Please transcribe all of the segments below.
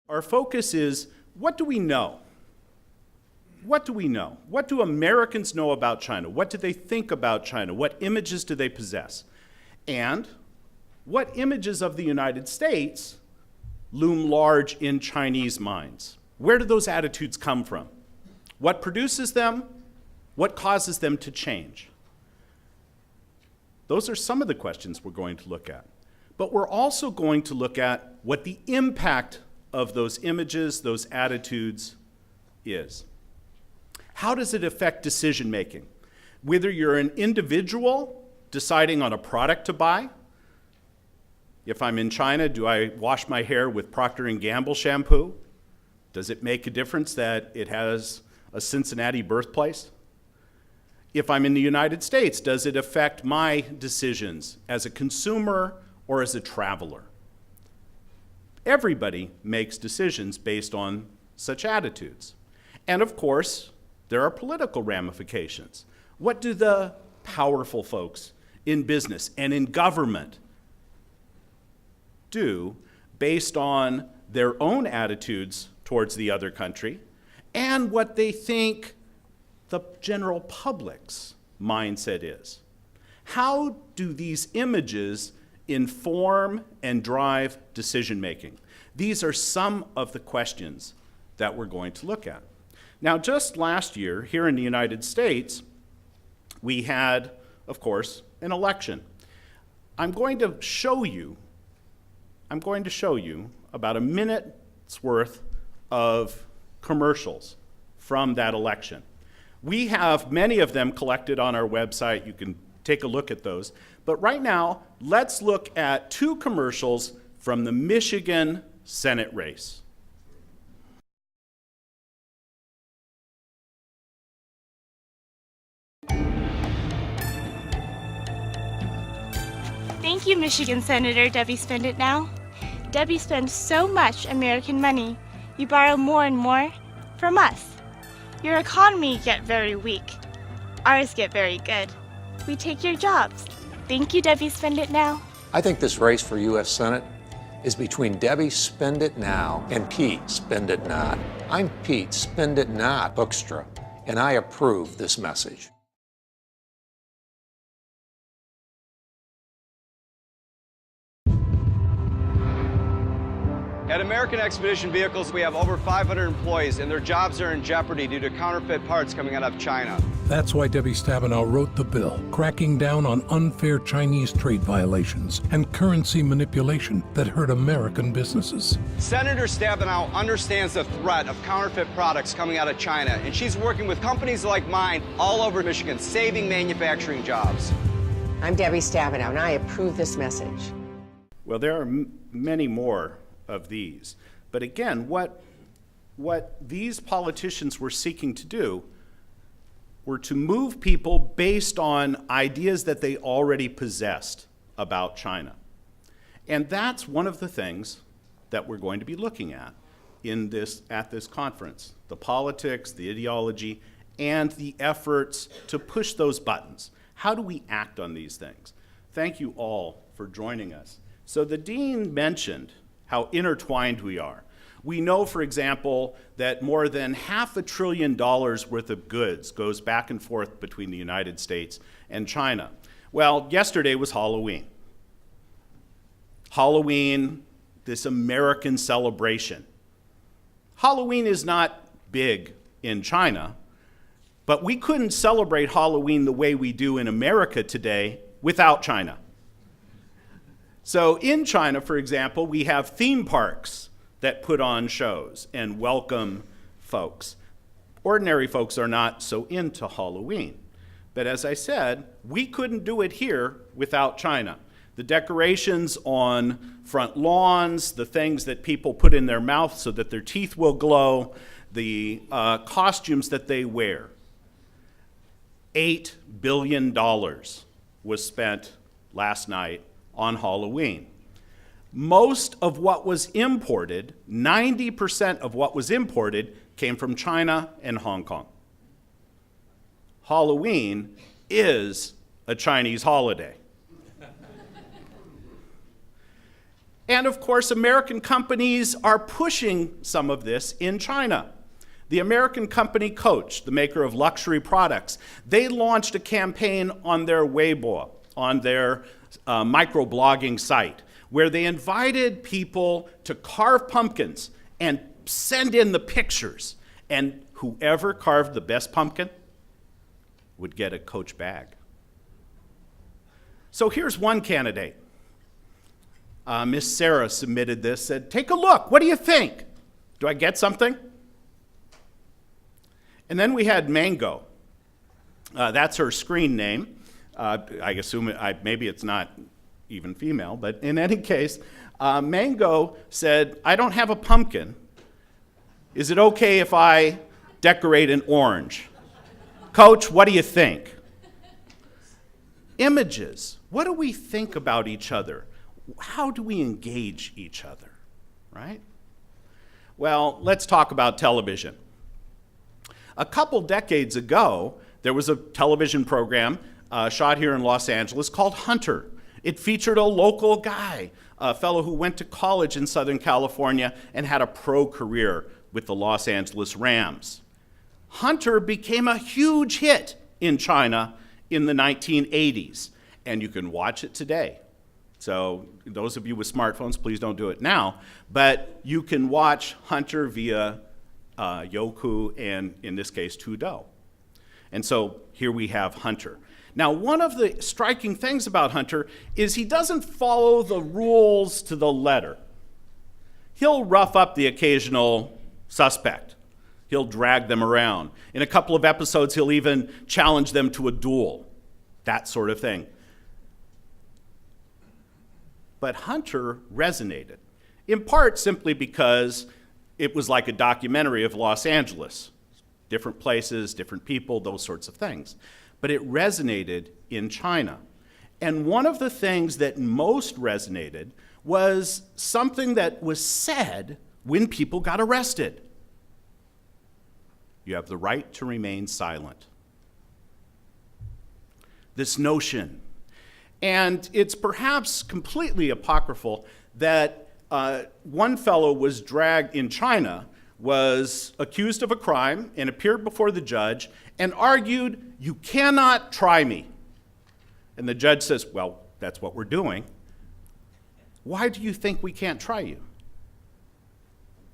Our focus is, what do we know? What do we know? What do Americans know about China? What do they think about China? What images do they possess? And what images of the United States loom large in Chinese minds? Where do those attitudes come from? What produces them? What causes them to change? Those are some of the questions we're going to look at. But we're also going to look at what the impact of those images, those attitudes is. How does it affect decision making? Whether you're an individual deciding on a product to buy, if I'm in China, do I wash my hair with Procter & Gamble shampoo? Does it make a difference that it has a Cincinnati birthplace? If I'm in the United States, does it affect my decisions as a consumer or as a traveler? Everybody makes decisions based on such attitudes. And of course, there are political ramifications. What do the powerful folks in business and in government do based on their own attitudes towards the other country and what they think the general public's mindset is? How do these images inform and drive decision making? These are some of the questions that we're going to look at. Now, just last year, here in the United States, we had, of course, an election. I'm going to show you about a minute's worth of commercials from that election. We have many of them collected on our website. You can take a look at those. But right now, let's look at two commercials from the Michigan Senate race. Thank you, Michigan Senator Debbie Spend It Now. Debbie spends so much American money. You borrow more and more from us. Your economy get very weak. Ours get very good. We take your jobs. Thank you, Debbie Spend It Now. I think this race for U.S. Senate is between Debbie Spend It Now and Pete Spend It Not. I'm Pete Spend It Not Hoekstra, and I approve this message. At American Expedition Vehicles, we have over 500 employees, and their jobs are in jeopardy due to counterfeit parts coming out of China. That's why Debbie Stabenow wrote the bill, cracking down on unfair Chinese trade violations and currency manipulation that hurt American businesses. Senator Stabenow understands the threat of counterfeit products coming out of China, and she's working with companies like mine all over Michigan, saving manufacturing jobs. I'm Debbie Stabenow, and I approve this message. Well, there are many more of these. But again, what these politicians were seeking to do were to move people based on ideas that they already possessed about China. And that's one of the things that we're going to be looking at at this conference: the politics, the ideology, and the efforts to push those buttons. How do we act on these things? Thank you all for joining us. So the dean mentioned how intertwined we are. We know, for example, that more than $500 billion worth of goods goes back and forth between the United States and China. Well, yesterday was Halloween. Halloween, this American celebration. Halloween is not big in China, but we couldn't celebrate Halloween the way we do in America today without China. So in China, for example, we have theme parks that put on shows and welcome folks. Ordinary folks are not so into Halloween. But as I said, we couldn't do it here without China. The decorations on front lawns, the things that people put in their mouth so that their teeth will glow, the costumes that they wear. $8 billion was spent last night on Halloween. Most of what was imported, 90% of what was imported, came from China and Hong Kong. Halloween is a Chinese holiday. And of course, American companies are pushing some of this in China. The American company Coach, the maker of luxury products, they launched a campaign on their Weibo, on their microblogging site, where they invited people to carve pumpkins and send in the pictures. And whoever carved the best pumpkin would get a Coach bag. So here's one candidate. Miss Sarah submitted this, said, take a look, what do you think? Do I get something? And then we had Mango. That's her screen name. I assume maybe it's not even female, but in any case, Mango said, I don't have a pumpkin. Is it okay if I decorate an orange? Coach, what do you think? Images. What do we think about each other? How do we engage each other, right? Well, let's talk about television. A couple decades ago, there was a television program shot here in Los Angeles called Hunter. It featured a local guy, a fellow who went to college in Southern California and had a pro career with the Los Angeles Rams. Hunter became a huge hit in China in the 1980s, and you can watch it today. So those of you with smartphones, please don't do it now, but you can watch Hunter via Youku and, in this case, Tudou. And so here we have Hunter. Now, one of the striking things about Hunter is he doesn't follow the rules to the letter. He'll rough up the occasional suspect. He'll drag them around. In a couple of episodes, he'll even challenge them to a duel, that sort of thing. But Hunter resonated, in part simply because it was like a documentary of Los Angeles. Different places, different people, those sorts of things. But it resonated in China. And one of the things that most resonated was something that was said when people got arrested. You have the right to remain silent. This notion. And it's perhaps completely apocryphal that one fellow was dragged in China, was accused of a crime and appeared before the judge and argued, you cannot try me. And the judge says, well, that's what we're doing. Why do you think we can't try you?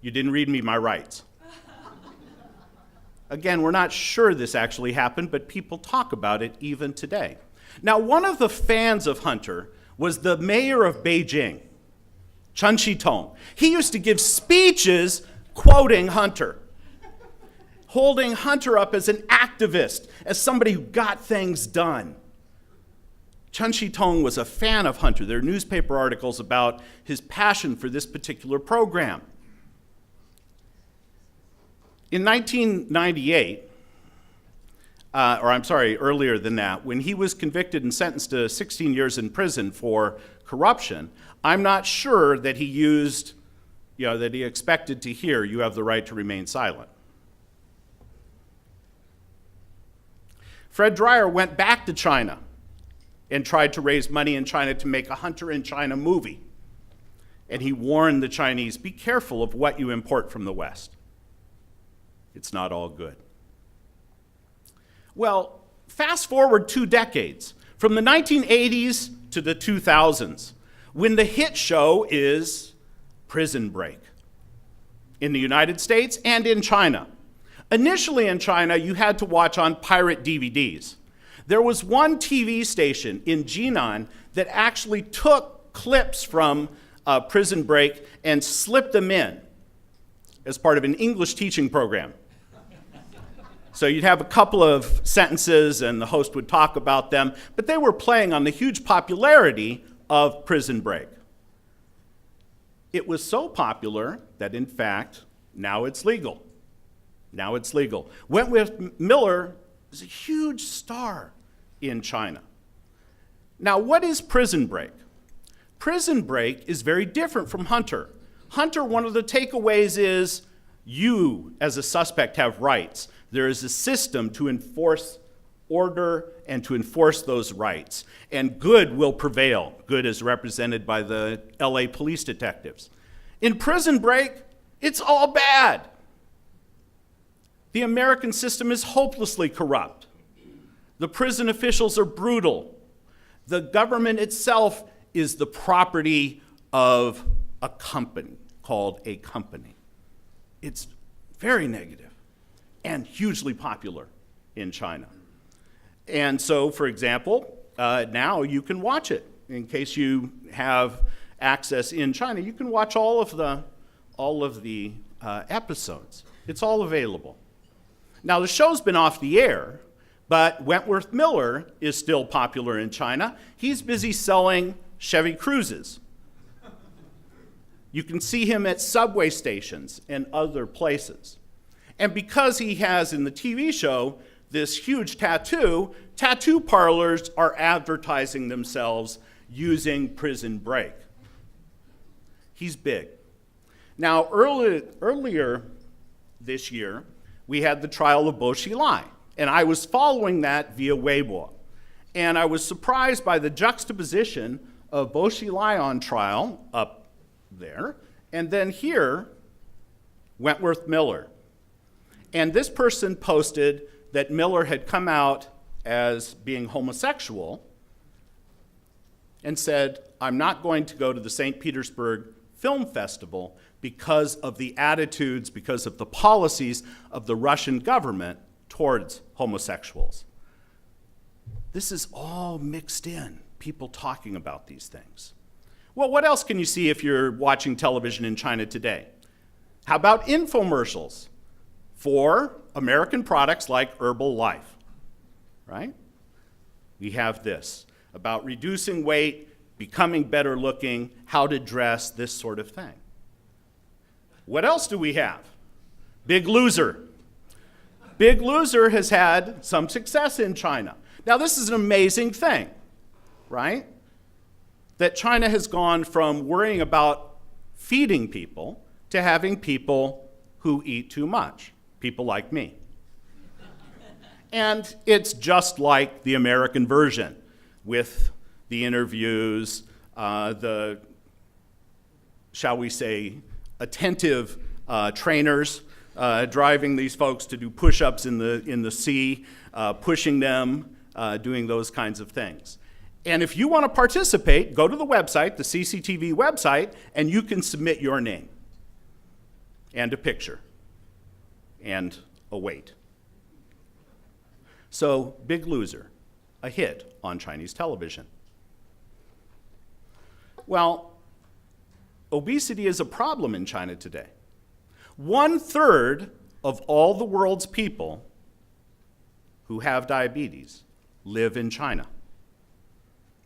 You didn't read me my rights. Again, we're not sure this actually happened, but people talk about it even today. Now, one of the fans of Hunter was the mayor of Beijing, Chen Shitong. He used to give speeches quoting Hunter, holding Hunter up as an activist, as somebody who got things done. Chen Shitong was a fan of Hunter. There are newspaper articles about his passion for this particular program. In 1998, earlier than that, when he was convicted and sentenced to 16 years in prison for corruption, I'm not sure that he used, that he expected to hear, you have the right to remain silent. Fred Dreyer went back to China and tried to raise money in China to make a Hunter in China movie. And he warned the Chinese, be careful of what you import from the West. It's not all good. Well, fast forward 2 decades, from the 1980s to the 2000s, when the hit show is Prison Break in the United States and in China. Initially in China, you had to watch on pirate DVDs. There was one TV station in Jinan that actually took clips from Prison Break and slipped them in as part of an English teaching program. So you'd have a couple of sentences and the host would talk about them, but they were playing on the huge popularity of Prison Break. It was so popular that, in fact, now it's legal. Now it's legal. Wentworth Miller is a huge star in China. Now, what is Prison Break? Prison Break is very different from Hunter. Hunter, one of the takeaways is you, as a suspect, have rights. There is a system to enforce order and to enforce those rights. And good will prevail. Good is represented by the LA police detectives. In Prison Break, it's all bad. The American system is hopelessly corrupt. The prison officials are brutal. The government itself is the property of a company called a company. It's very negative and hugely popular in China. And so, for example, now you can watch it. In case you have access in China, you can watch all of the episodes. It's all available. Now, the show's been off the air, but Wentworth Miller is still popular in China. He's busy selling Chevy Cruzes. You can see him at subway stations and other places. And because he has in the TV show this huge tattoo, tattoo parlors are advertising themselves using Prison Break. He's big. Now, earlier this year, we had the trial of Bo Xilai, and I was following that via Weibo. And I was surprised by the juxtaposition of Bo Xilai on trial up there, and then here, Wentworth Miller. And this person posted that Miller had come out as being homosexual and said, I'm not going to go to the St. Petersburg Film Festival because of the attitudes, because of the policies of the Russian government towards homosexuals. This is all mixed in, people talking about these things. Well, what else can you see if you're watching television in China today? How about infomercials for American products like Herbalife, right? We have this about reducing weight, becoming better looking, how to dress, this sort of thing. What else do we have? Big Loser. Big Loser has had some success in China. Now, this is an amazing thing, right? That China has gone from worrying about feeding people to having people who eat too much, people like me. And it's just like the American version with the interviews, the, shall we say, attentive trainers driving these folks to do push-ups in the sea, pushing them, doing those kinds of things. And if you want to participate, go to the website, the CCTV website, and you can submit your name and a picture and a weight. So, Big Loser, a hit on Chinese television. Well, obesity is a problem in China today. 1/3 of all the world's people who have diabetes live in China.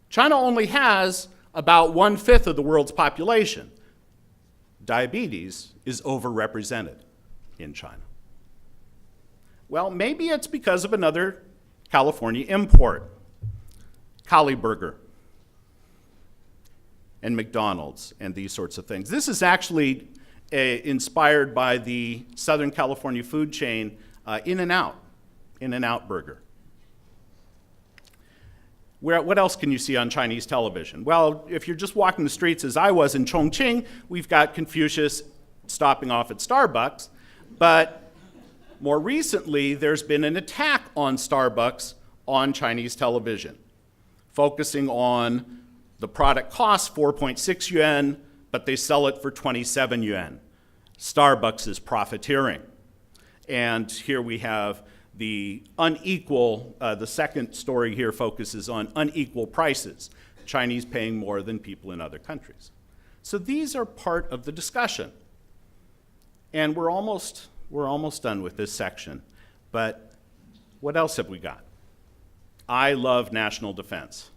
China only has about 1/5 of the world's population. Diabetes is overrepresented in China. Well, maybe it's because of another California import, Kali Burger and McDonald's and these sorts of things. This is actually inspired by the Southern California food chain In-N-Out Burger. What else can you see on Chinese television? Well, if you're just walking the streets as I was in Chongqing, we've got Confucius stopping off at Starbucks, but more recently, there's been an attack on Starbucks on Chinese television, focusing on the product costs 4.6 yuan, but they sell it for 27 yuan. Starbucks is profiteering. And here we have the unequal, the second story here focuses on unequal prices, Chinese paying more than people in other countries. So these are part of the discussion. And we're almost done with this section, but what else have we got? I love national defense,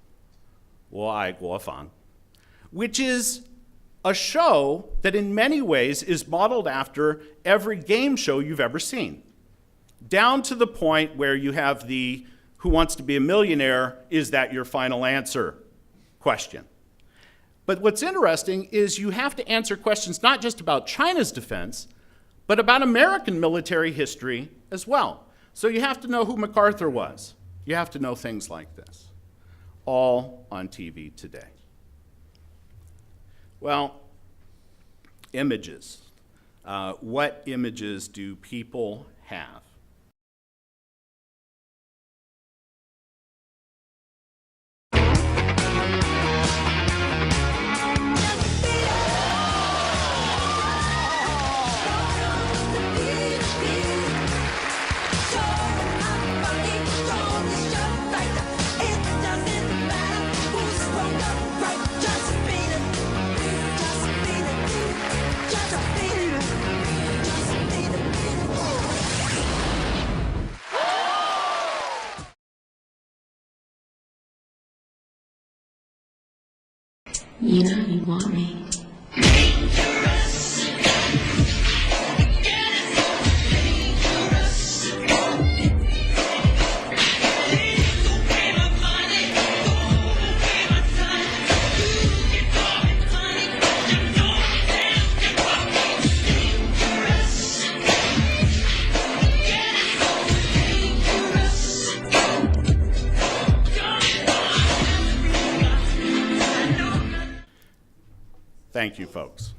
我爱国防, which is a show that in many ways is modeled after every game show you've ever seen, down to the point where you have the "Who Wants to Be a Millionaire? Is that your final answer?" question. But what's interesting is you have to answer questions not just about China's defense, but about American military history as well. So you have to know who MacArthur was. You have to know things like this, all on TV today. Well, images. What images do people have? You know you want me. Thank you, folks.